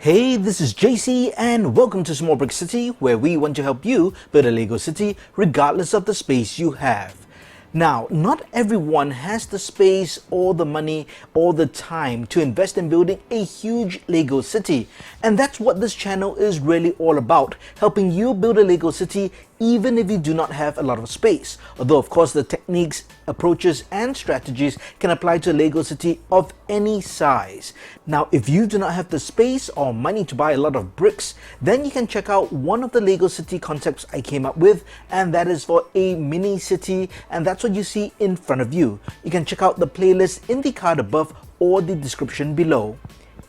Hey, this is JC and welcome to Small Brick City, where we want to help you build a Lego city regardless of the space you have. Now, not everyone has the space or the money or the time to invest in building a huge Lego city. And that's what this channel is really all about, helping you build a Lego city even if you do not have a lot of space. Although of course the techniques, approaches and strategies can apply to a Lego city of any size. Now, if you do not have the space or money to buy a lot of bricks, then you can check out one of the Lego city concepts I came up with, and that is for a mini city, and that's what you see in front of you. You can check out the playlist in the card above or the description below.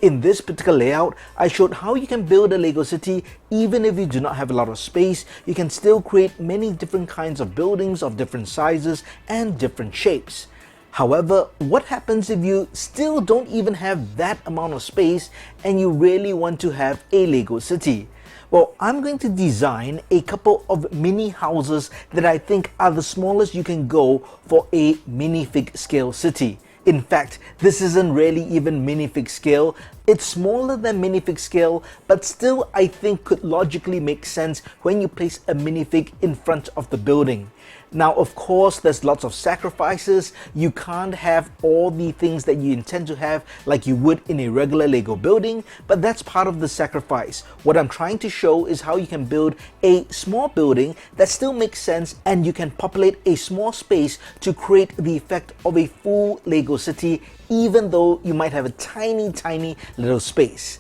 In this particular layout, I showed how you can build a Lego city even if you do not have a lot of space. You can still create many different kinds of buildings of different sizes and different shapes. However, what happens if you still don't even have that amount of space and you really want to have a Lego city? Well, I'm going to design a couple of mini houses that I think are the smallest you can go for a minifig scale city. In fact, this isn't really even minifig scale. It's smaller than minifig scale, but still I think could logically make sense when you place a minifig in front of the building. Now, of course, there's lots of sacrifices. You can't have all the things that you intend to have like you would in a regular Lego building, but that's part of the sacrifice. What I'm trying to show is how you can build a small building that still makes sense, and you can populate a small space to create the effect of a full Lego city, even though you might have a tiny little space.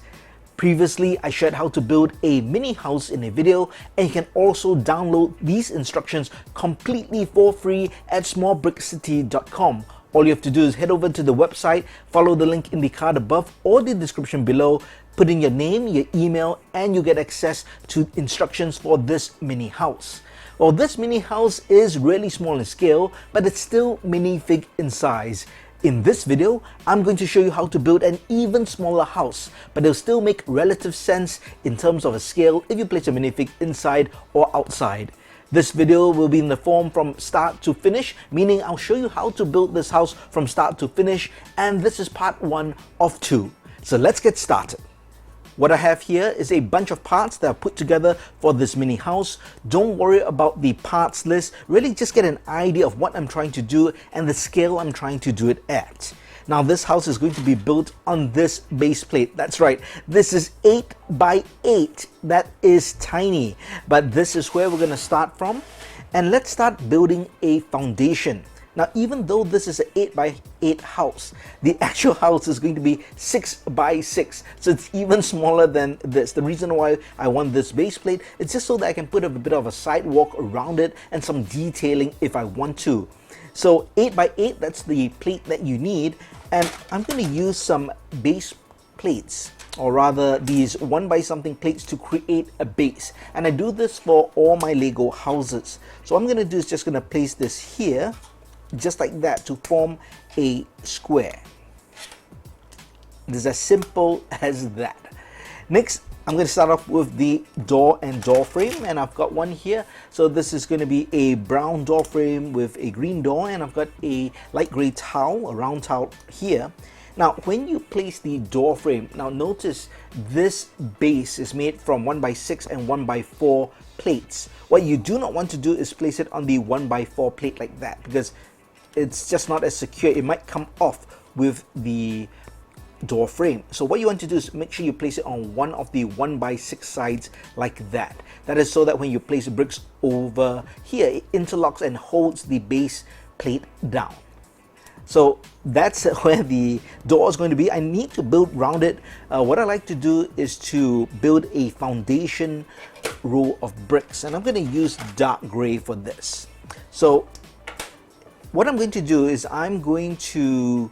Previously, I shared how to build a mini house in a video, and you can also download these instructions completely for free at smallbrickcity.com. All you have to do is head over to the website, follow the link in the card above or the description below, put in your name, your email, and you get access to instructions for this mini house. Well, this mini house is really small in scale, but it's still minifig in size. In this video, I'm going to show you how to build an even smaller house, but it'll still make relative sense in terms of a scale if you place a minifig inside or outside. This video will be in the form from start to finish, meaning I'll show you how to build this house from start to finish, and this is part 1 of 2. So let's get started. What I have here is a bunch of parts that are put together for this mini house. Don't worry about the parts list, really just get an idea of what I'm trying to do and the scale I'm trying to do it at. Now, this house is going to be built on this base plate. That's right, this is 8 by 8. That is tiny, but this is where we're going to start from. And let's start building a foundation. Now, even though this is an 8 by 8 house, the actual house is going to be 6 by 6. So it's even smaller than this. The reason why I want this base plate is just so that I can put a bit of a sidewalk around it and some detailing if I want to. So 8 by 8, that's the plate that you need. And I'm going to use some base plates, or rather these 1 by something plates, to create a base. And I do this for all my Lego houses. So what I'm going to do is just going to place this here, just like that, to form a square. It is as simple as that. Next, I'm going to start off with the door and door frame, and I've got one here. So this is going to be a brown door frame with a green door, and I've got a light gray towel, a round towel here. Now, when you place the door frame, now notice this base is made from 1 by 6 and 1 by 4 plates. What you do not want to do is place it on the 1 by 4 plate like that, because it's just not as secure. It might come off with the door frame. So what you want to do is make sure you place it on one of the 1 by 6 sides like that. That is so that when you place bricks over here, it interlocks and holds the base plate down. So that's where the door is going to be. I need to build around it. What I like to do is to build a foundation row of bricks, and I'm going to use dark gray for this. So what I'm going to do is I'm going to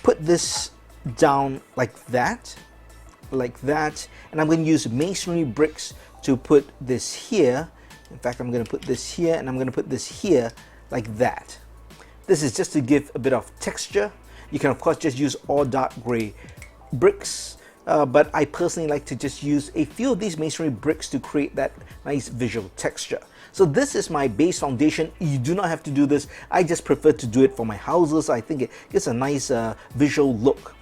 put this down like that, and I'm going to use masonry bricks to put this here. In fact, I'm going to put this here, and I'm going to put this here like that. This is just to give a bit of texture. You can of course just use all dark gray bricks, but I personally like to just use a few of these masonry bricks to create that nice visual texture. So this is my base foundation. You do not have to do this. I just prefer to do it for my houses. I think it gives a nice visual look.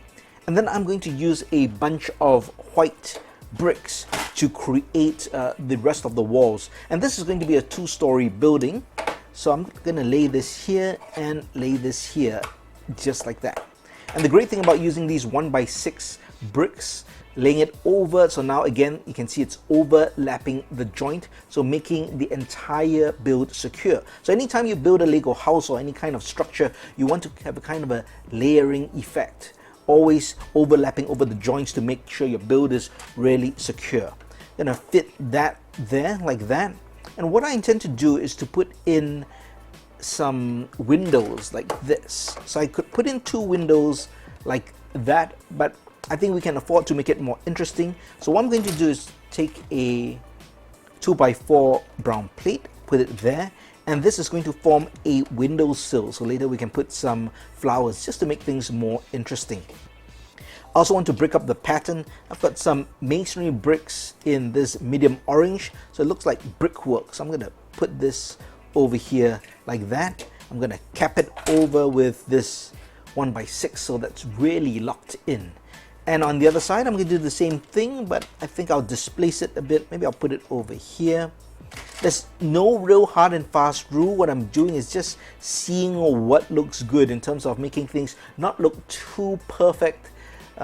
And then I'm going to use a bunch of white bricks to create the rest of the walls. And this is going to be a 2-story building. So I'm going to lay this here and lay this here, just like that. And the great thing about using these 1x6 bricks, laying it over, so now again you can see it's overlapping the joint, so making the entire build secure. So anytime you build a Lego house or any kind of structure, you want to have a kind of a layering effect, always overlapping over the joints to make sure your build is really secure. I'm gonna fit that there like that, and what I intend to do is to put in some windows like this. So I could put in 2 windows like that, but I think we can afford to make it more interesting. So what I'm going to do is take a 2x4 brown plate, put it there, and this is going to form a windowsill. So later we can put some flowers just to make things more interesting. I also want to break up the pattern. I've got some masonry bricks in this medium orange, so it looks like brickwork. So I'm going to put this over here like that. I'm going to cap it over with this 1x6 so that's really locked in. And on the other side, I'm going to do the same thing, but I think I'll displace it a bit. Maybe I'll put it over here. There's no real hard and fast rule. What I'm doing is just seeing what looks good in terms of making things not look too perfect.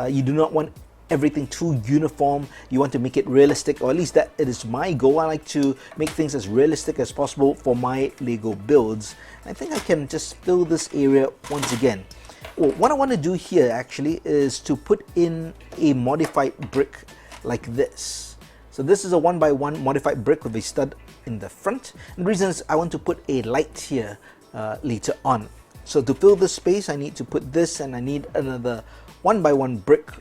You do not want everything too uniform. You want to make it realistic, or at least that it is my goal. I like to make things as realistic as possible for my Lego builds. I think I can just fill this area once again. Well, what I want to do here actually is to put in a modified brick like this. So this is a 1x1 modified brick with a stud in the front. And the reason is I want to put a light here later on. So to fill this space, I need to put this, and I need another 1x1 brick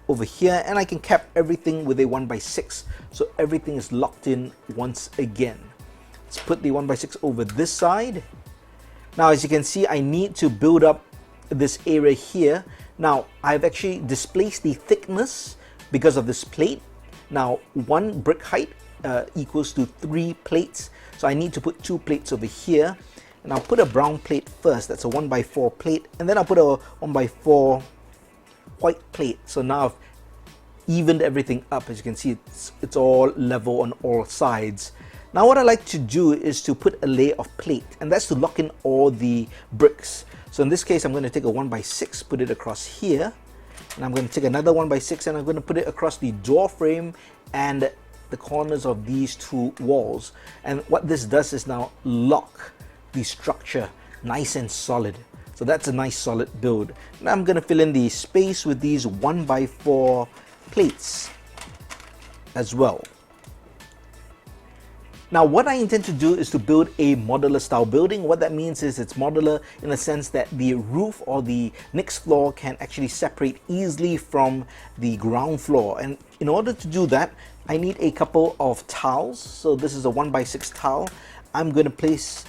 over here, and I can cap everything with a 1x6, so everything is locked in once again. Let's put the 1x6 over this side. Now as you can see, I need to build up this area here. Now I've actually displaced the thickness because of this plate. Now 1 brick height equals to 3 plates, so I need to put 2 plates over here, and I'll put a brown plate first. That's a 1x4 plate, and then I'll put a 1x4 white plate. So now I've evened everything up. As you can see, it's all level on all sides. Now what I like to do is to put a layer of plate, and that's to lock in all the bricks. So in this case, I'm going to take a 1x6, put it across here, and I'm going to take another 1x6 and I'm going to put it across the door frame and the corners of these 2 walls. And what this does is now lock the structure nice and solid. So that's a nice solid build. Now I'm going to fill in the space with these 1x4 plates as well. Now what I intend to do is to build a modular style building. What that means is it's modular in the sense that the roof or the next floor can actually separate easily from the ground floor. And in order to do that, I need a couple of tiles. So this is a 1x6 tile. I'm going to place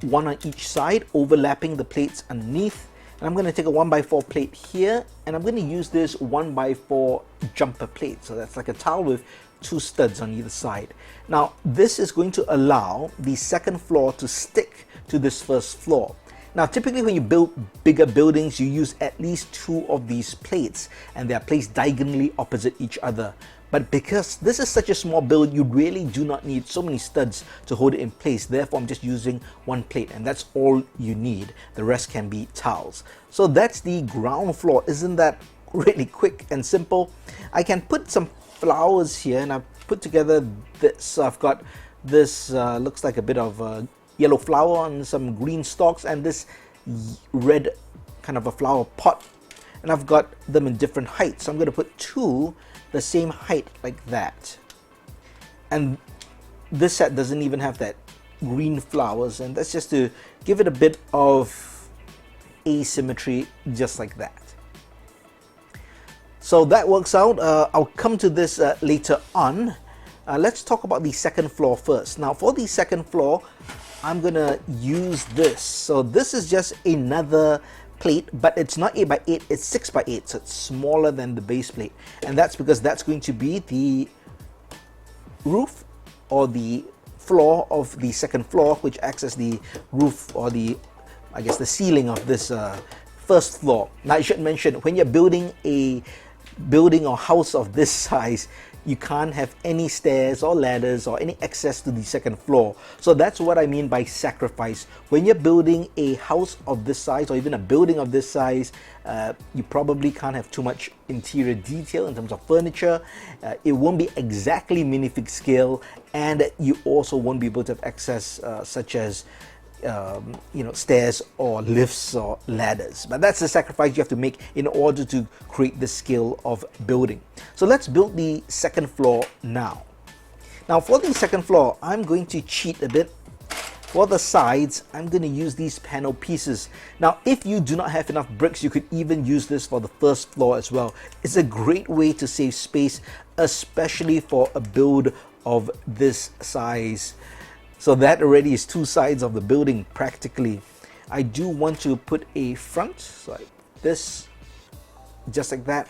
1 on each side, overlapping the plates underneath. And I'm going to take a 1x4 plate here, and I'm going to use this 1x4 jumper plate. So that's like a tile with 2 studs on either side. Now this is going to allow the second floor to stick to this first floor. Now typically when you build bigger buildings, you use at least 2 of these plates, and they are placed diagonally opposite each other. But because this is such a small build, you really do not need so many studs to hold it in place. Therefore, I'm just using 1 plate, and that's all you need. The rest can be tiles. So that's the ground floor. Isn't that really quick and simple? I can put some flowers here, and I've put together this. So I've got this looks like a bit of yellow flower on some green stalks, and this red kind of a flower pot, and I've got them in different heights. So I'm going to put 2 the same height like that. And this set doesn't even have that green flowers, and that's just to give it a bit of asymmetry, just like that. So that works out. I'll come to this later on. Let's talk about the second floor first. Now for the second floor, I'm gonna use this. So this is just another plate, but it's not 8x8, it's 6x8, so it's smaller than the base plate. And that's because that's going to be the roof or the floor of the second floor, which acts as the roof or the, I guess, the ceiling of this first floor. Now I should mention, when you're building a building or house of this size, you can't have any stairs or ladders or any access to the second floor. So that's what I mean by sacrifice. When you're building a house of this size, or even a building of this size, you probably can't have too much interior detail in terms of furniture. It won't be exactly minifig scale, and you also won't be able to have access such as stairs or lifts or ladders. But that's the sacrifice you have to make in order to create the scale of building. So let's build the second floor now. Now for the second floor, I'm going to cheat a bit. For the sides, I'm going to use these panel pieces. Now, if you do not have enough bricks, you could even use this for the first floor as well. It's a great way to save space, especially for a build of this size. So that already is two sides of the building practically. I do want to put a front like this, just like that.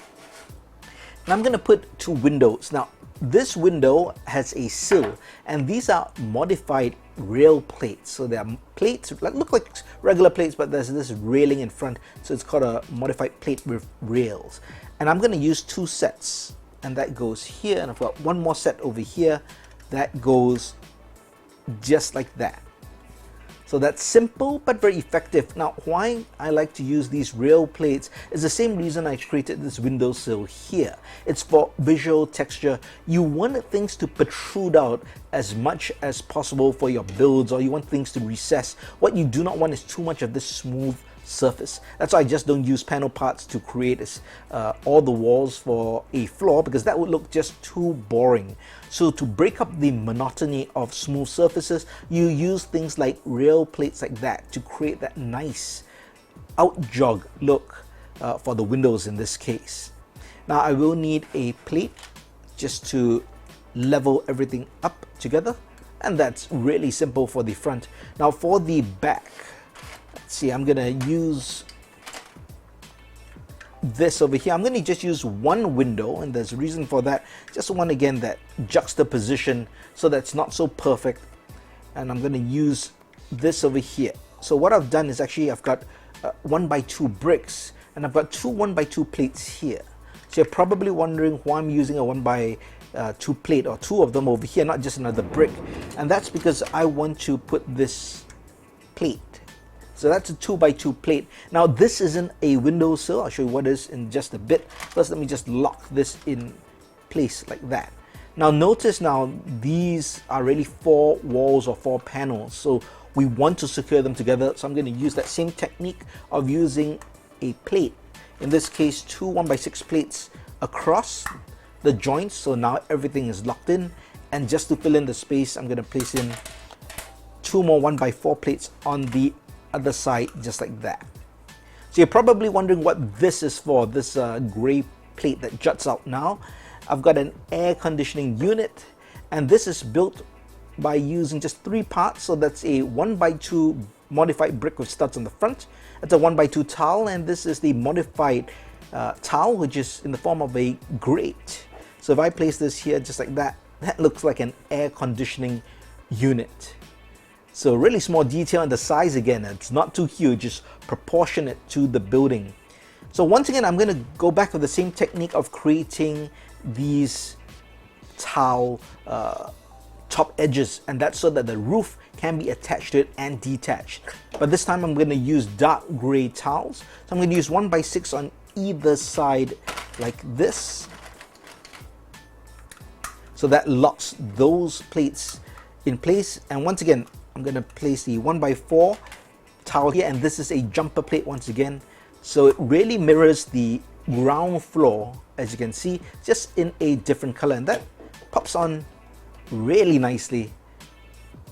And I'm going to put two windows. Now, this window has a sill, and these are modified rail plates. So they are plates that look like regular plates, but there's this railing in front. So it's called a modified plate with rails. And I'm going to use two sets, and that goes here. And I've got one more set over here that goes just like that. So that's simple but very effective. Now, why I like to use these rail plates is the same reason I created this windowsill here. It's for visual texture. You want things to protrude out as much as possible for your builds, or you want things to recess. What you do not want is too much of this smooth surface. That's why I just don't use panel parts to create all the walls for a floor, because that would look just too boring. So to break up the monotony of smooth surfaces, you use things like rail plates like that to create that nice out jog look for the windows in this case. Now I will need a plate just to level everything up together, and that's really simple for the front. Now for the back, see, I'm gonna use this over here. I'm gonna just use one window, and there's a reason for that. Just want, again, that juxtaposition so that's not so perfect. And I'm gonna use this over here. So what I've done is actually I've got 1x2 bricks, and I've got two 1x2 plates here. So you're probably wondering why I'm using a 1x2 plate, or two of them over here, not just another brick. And that's because I want to put this plate. So that's a 2x2 plate. Now this isn't a windowsill. I'll show you what it is in just a bit. First, let me just lock this in place like that. Now notice now these are really 4 walls or 4 panels. So we want to secure them together. So I'm going to use that same technique of using a plate. In this case, 2 1x6 plates across the joints. So now everything is locked in. And just to fill in the space, I'm going to place in 2 more 1x4 plates on the other side, just like that. So you're probably wondering what this is for, this gray plate that juts out now. I've got an air conditioning unit, and this is built by using just 3 parts. So that's a 1x2 modified brick with studs on the front. That's a 1x2 tile, and this is the modified tile, which is in the form of a grate. So if I place this here just like that, that looks like an air conditioning unit. So really small detail, and the size, again, it's not too huge, it's proportionate to the building. So once again, I'm going to go back with the same technique of creating these tile top edges, and that's so that the roof can be attached to it and detached. But this time I'm going to use dark gray tiles. So I'm going to use 1x6 on either side like this. So that locks those plates in place. And once again, I'm going to place the 1x4 tile here, and this is a jumper plate once again. So it really mirrors the ground floor, as you can see, just in a different color, and that pops on really nicely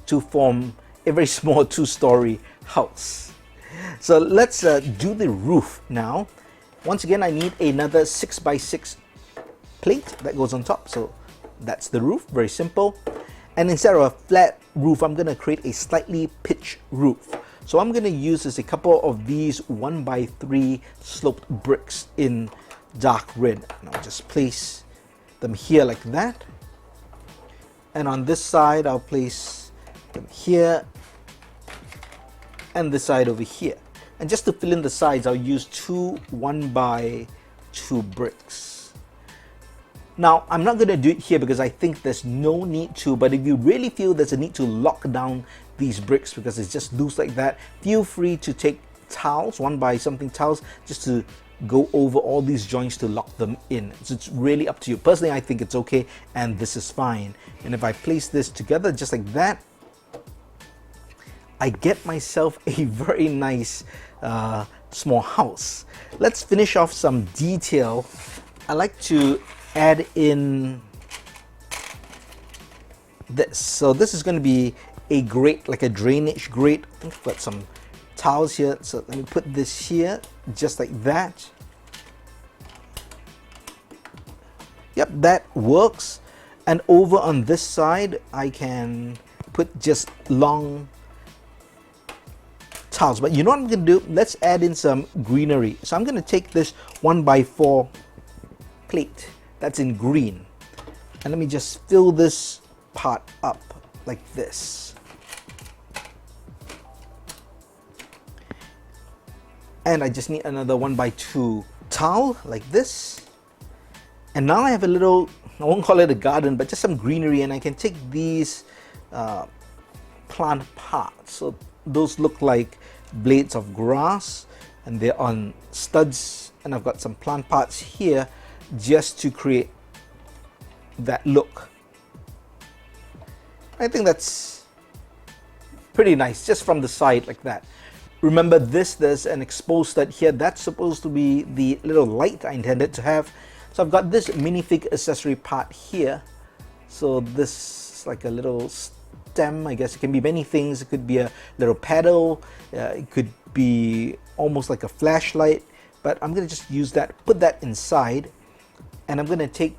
to form a very small 2-story house. So let's do the roof now. Once again, I need another 6x6 plate that goes on top. So that's the roof, very simple. And instead of a flat roof, I'm going to create a slightly pitched roof. So I'm going to use a couple of these 1x3 sloped bricks in dark red. And I'll just place them here like that. And on this side, I'll place them here, and this side over here. And just to fill in the sides, I'll use 2 1x2 bricks. Now, I'm not going to do it here because I think there's no need to, but if you really feel there's a need to lock down these bricks because it's just loose like that, feel free to take tiles, 1x something tiles, just to go over all these joints to lock them in. So it's really up to you. Personally, I think it's okay and this is fine. And if I place this together just like that, I get myself a very nice small house. Let's finish off some detail. I like to add in this. So this is going to be a grate, like a drainage grate. I think I've got some tiles here, so let me put this here just like that. Yep, that works. And over on this side I can put just long tiles, but you know what I'm going to do? Let's add in some greenery. So I'm going to take this 1x4 plate that's in green, and let me just fill this part up like this. And I just need another 1x2 tile like this. And now I have a little, I won't call it a garden, but just some greenery, and I can take these plant parts. So those look like blades of grass and they're on studs, and I've got some plant parts here just to create that look. I think that's pretty nice just from the side like that. Remember this, there's an exposed stud here. That's supposed to be the little light I intended to have. So I've got this minifig accessory part here. So this is like a little stem, I guess. It can be many things. It could be a little paddle. It could be almost like a flashlight. But I'm going to just use that, put that inside. And I'm going to take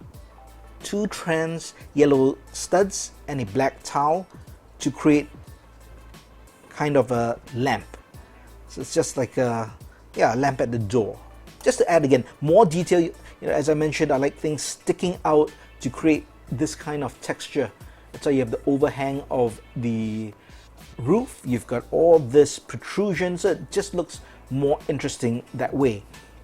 2 trans yellow studs and a black towel to create kind of a lamp. So it's just like a lamp at the door. Just to add again more detail, you know, as I mentioned, I like things sticking out to create this kind of texture. That's why you have the overhang of the roof. You've got all this protrusion, so it just looks more interesting that way.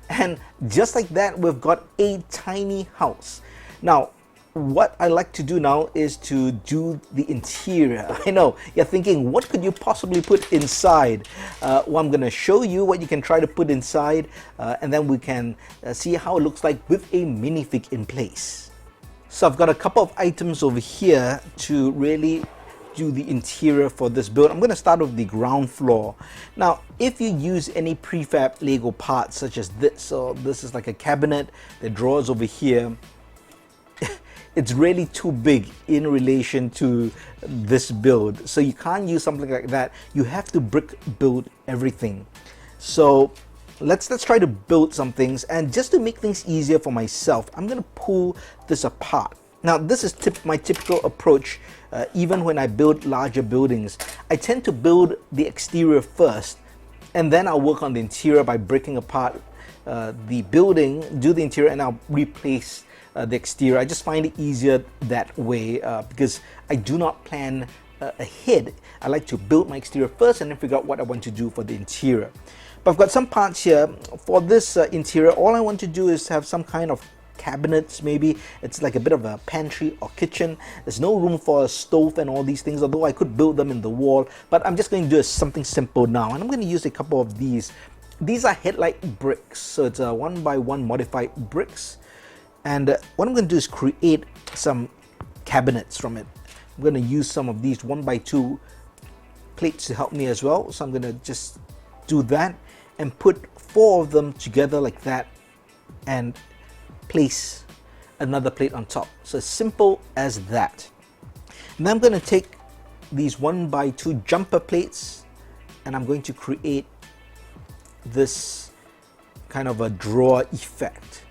And just like that, we've got a tiny house. Now, what I like to do now is to do the interior. I know you're thinking, what could you possibly put inside? Well, I'm going to show you what you can try to put inside, and then we can see how it looks like with a minifig in place. So I've got a couple of items over here to really do the interior for this build. I'm going to start with the ground floor. Now, if you use any prefab Lego parts such as this, so this is like a cabinet, the drawers over here, it's really too big in relation to this build. So you can't use something like that. You have to brick build everything. So let's try to build some things, and just to make things easier for myself, I'm going to pull this apart. Now this is my typical approach. Even when I build larger buildings, I tend to build the exterior first, and then I'll work on the interior by breaking apart the building, do the interior, and I'll replace the exterior. I just find it easier that way because I do not plan ahead. I like to build my exterior first and then figure out what I want to do for the interior. But I've got some parts here for this interior. All I want to do is have some kind of cabinets. Maybe it's like a bit of a pantry or kitchen. There's no room for a stove and all these things, although I could build them in the wall, but I'm just going to do something simple now, and I'm going to use a couple of these. These are headlight bricks, so it's a 1x1 modified bricks. And what I'm going to do is create some cabinets from it. I'm going to use some of these 1x2 plates to help me as well. So I'm going to just do that and put 4 of them together like that and place another plate on top. So as simple as that. And then I'm going to take these 1x2 jumper plates and I'm going to create this kind of a drawer effect.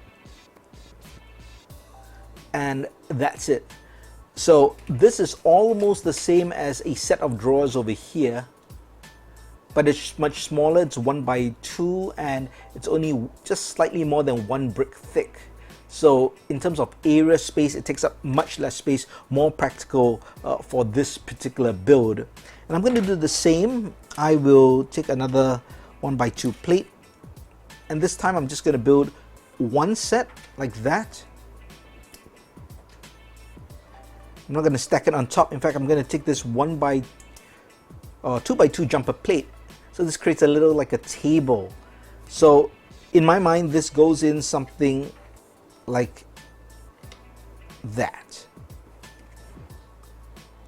And that's it. So this is almost the same as a set of drawers over here, but it's much smaller. It's 1x2 and it's only just slightly more than 1 brick thick. So in terms of area space, it takes up much less space, more practical for this particular build. And I'm going to do the same. I will take another 1x2 plate, and this time I'm just going to build one set like that. I'm not going to stack it on top. In fact, I'm going to take this 2x2 jumper plate. So this creates a little like a table. So in my mind, this goes in something like that.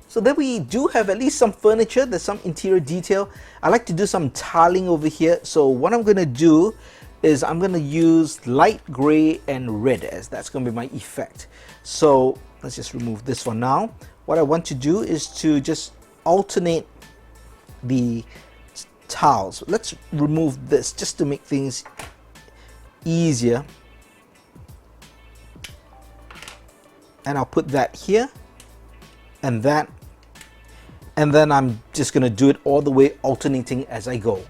So then we do have at least some furniture. There's some interior detail. I like to do some tiling over here. So what I'm going to do is I'm going to use light gray and red, as that's going to be my effect. So let's just remove this for now. What I want to do is to just alternate the tiles. Let's remove this just to make things easier. And I'll put that here and that. And then I'm just going to do it all the way, alternating as I go.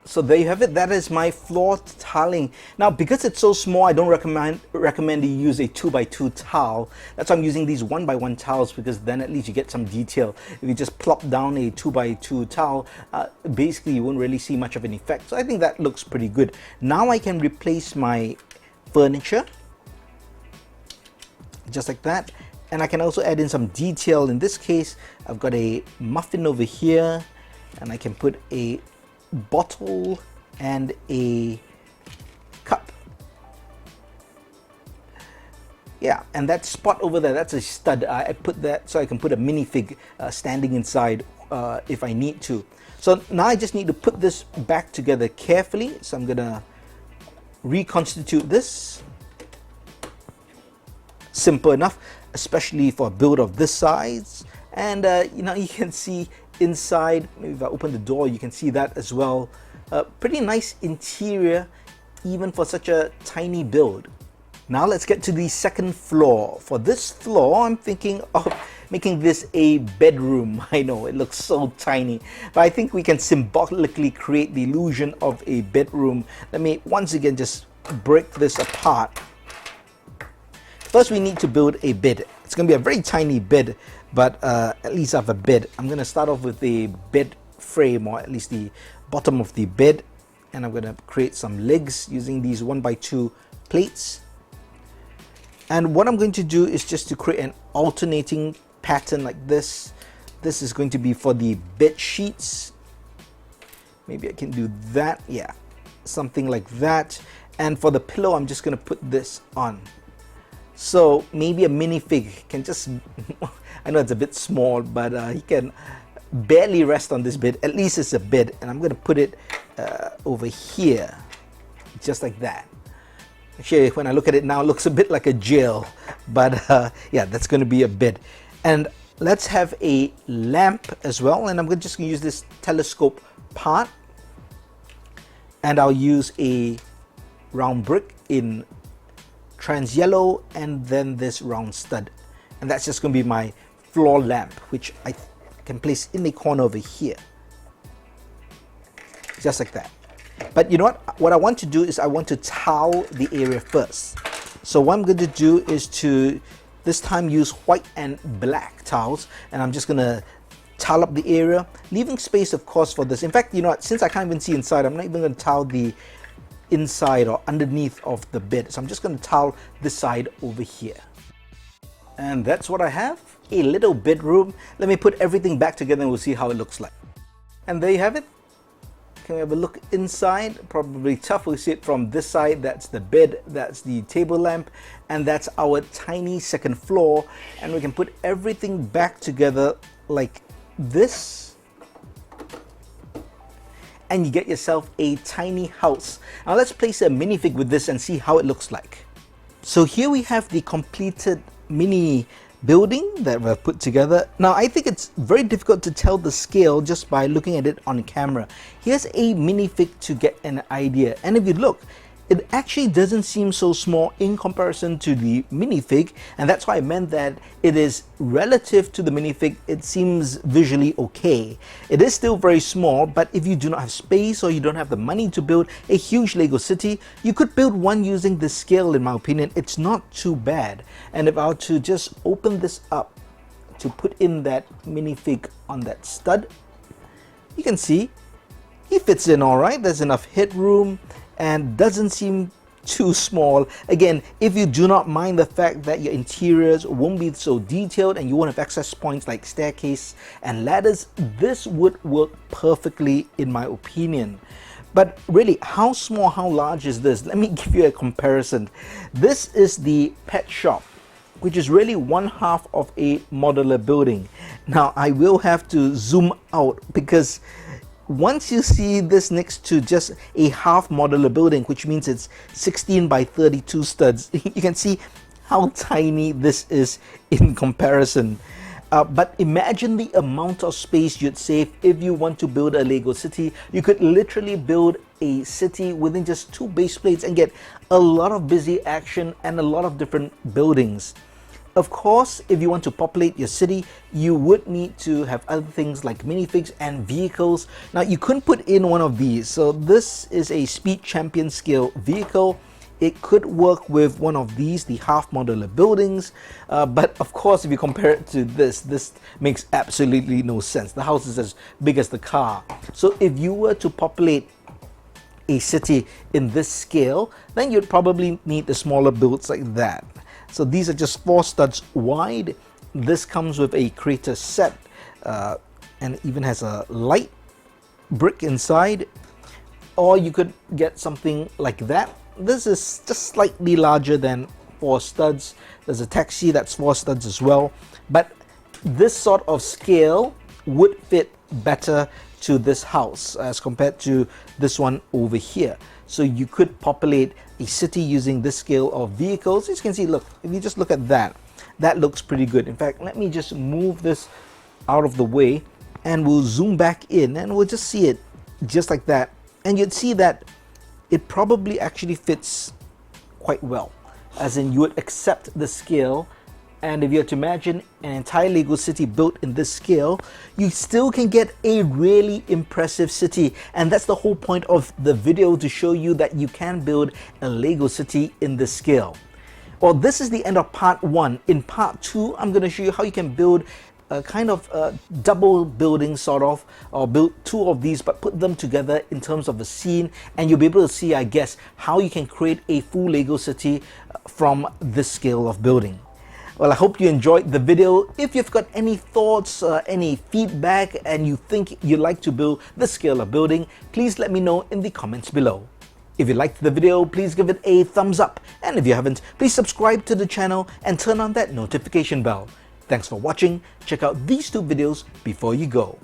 So there you have it. That is my floor tiling. Now, because it's so small, I don't recommend you use a 2x2 tile. That's why I'm using these 1x1 tiles, because then at least you get some detail. If you just plop down a 2x2 tile, basically you won't really see much of an effect. So I think that looks pretty good. Now I can replace my furniture just like that. And I can also add in some detail. In this case, I've got a muffin over here, and I can put a bottle and a cup. Yeah, and that spot over there, that's a stud. I put that so I can put a minifig standing inside if I need to. So now I just need to put this back together carefully. So I'm gonna reconstitute this. Simple enough, especially for a build of this size. And you know, you can see inside, maybe if I open the door, you can see that as well. Pretty nice interior, even for such a tiny build. Now let's get to the second floor. For this floor, I'm thinking of making this a bedroom. I know it looks so tiny, but I think we can symbolically create the illusion of a bedroom. Let me once again just break this apart. First, we need to build a bed. It's going to be a very tiny bed, but at least I have a bed. I'm going to start off with the bed frame, or at least the bottom of the bed, and I'm going to create some legs using these 1x2 plates. And what I'm going to do is just to create an alternating pattern like this. This is going to be for the bed sheets. Maybe I can do that. Yeah, something like that. And for the pillow, I'm just going to put this on. So maybe a minifig can just, I know it's a bit small, but he can barely rest on this bed. At least it's a bed, and I'm going to put it over here, just like that. Actually, when I look at it now, it looks a bit like a jail, but yeah, that's going to be a bed. And let's have a lamp as well, and I'm just going to use this telescope part, and I'll use a round brick in trans yellow, and then this round stud, and that's just going to be my floor lamp, which I can place in the corner over here, just like that. But you know what I want to do is I want to tile the area first. So what I'm going to do is to this time use white and black tiles, and I'm just going to tile up the area, leaving space of course for this. In fact, you know what, since I can't even see inside, I'm not even going to tile the inside or underneath of the bed. So I'm just going to tile this side over here. And that's what I have, a little bedroom. Let me put everything back together and we'll see how it looks like. And there you have it. Can we have a look inside? Probably tough. We see it from this side. That's the bed, that's the table lamp, and that's our tiny second floor. And we can put everything back together like this, and you get yourself a tiny house. Now let's place a minifig with this and see how it looks like. So here we have the completed mini building that we've put together. Now I think it's very difficult to tell the scale just by looking at it on camera. Here's a minifig to get an idea, and if you look, it actually doesn't seem so small in comparison to the minifig, and that's why I meant that it is relative to the minifig. It seems visually okay. It is still very small, but if you do not have space or you don't have the money to build a huge Lego city, you could build one using this scale. In my opinion, it's not too bad. And if I were to just open this up to put in that minifig on that stud, you can see he fits in all right. There's enough headroom and doesn't seem too small. Again, if you do not mind the fact that your interiors won't be so detailed and you won't have access points like staircase and ladders, this would work perfectly in my opinion. But really, how small, how large is this? Let me give you a comparison. This is the pet shop, which is really one half of a modular building. Now, I will have to zoom out because once you see this next to just a half modular building, which means it's 16 by 32 studs, you can see how tiny this is in comparison. But imagine the amount of space you'd save if you want to build a Lego city. You could literally build a city within just 2 base plates and get a lot of busy action and a lot of different buildings. Of course, if you want to populate your city, you would need to have other things like minifigs and vehicles. Now, you couldn't put in one of these. So this is a speed champion scale vehicle. It could work with one of these, the half modular buildings. But of course, if you compare it to this makes absolutely no sense. The house is as big as the car. So if you were to populate a city in this scale, then you'd probably need the smaller builds like that. So these are just 4 studs wide. This comes with a crater set and it even has a light brick inside. Or you could get something like that. This is just slightly larger than 4 studs. There's a taxi that's 4 studs as well. But this sort of scale would fit better to this house as compared to this one over here. So you could populate a city using this scale of vehicles. As you can see, look, if you just look at that, that looks pretty good. In fact, let me just move this out of the way and we'll zoom back in and we'll just see it just like that. And you'd see that it probably actually fits quite well, as in you would accept the scale. And if you had to imagine an entire Lego city built in this scale, you still can get a really impressive city. And that's the whole point of the video, to show you that you can build a Lego city in this scale. Well, this is the end of part 1. In part 2, I'm going to show you how you can build a kind of double building sort of, or build 2 of these but put them together in terms of a scene, and you'll be able to see, I guess, how you can create a full Lego city from this scale of building. Well, I hope you enjoyed the video. If you've got any thoughts, any feedback, and you think you'd like to build this scale of building, please let me know in the comments below. If you liked the video, please give it a thumbs up. And if you haven't, please subscribe to the channel and turn on that notification bell. Thanks for watching. Check out these 2 videos before you go.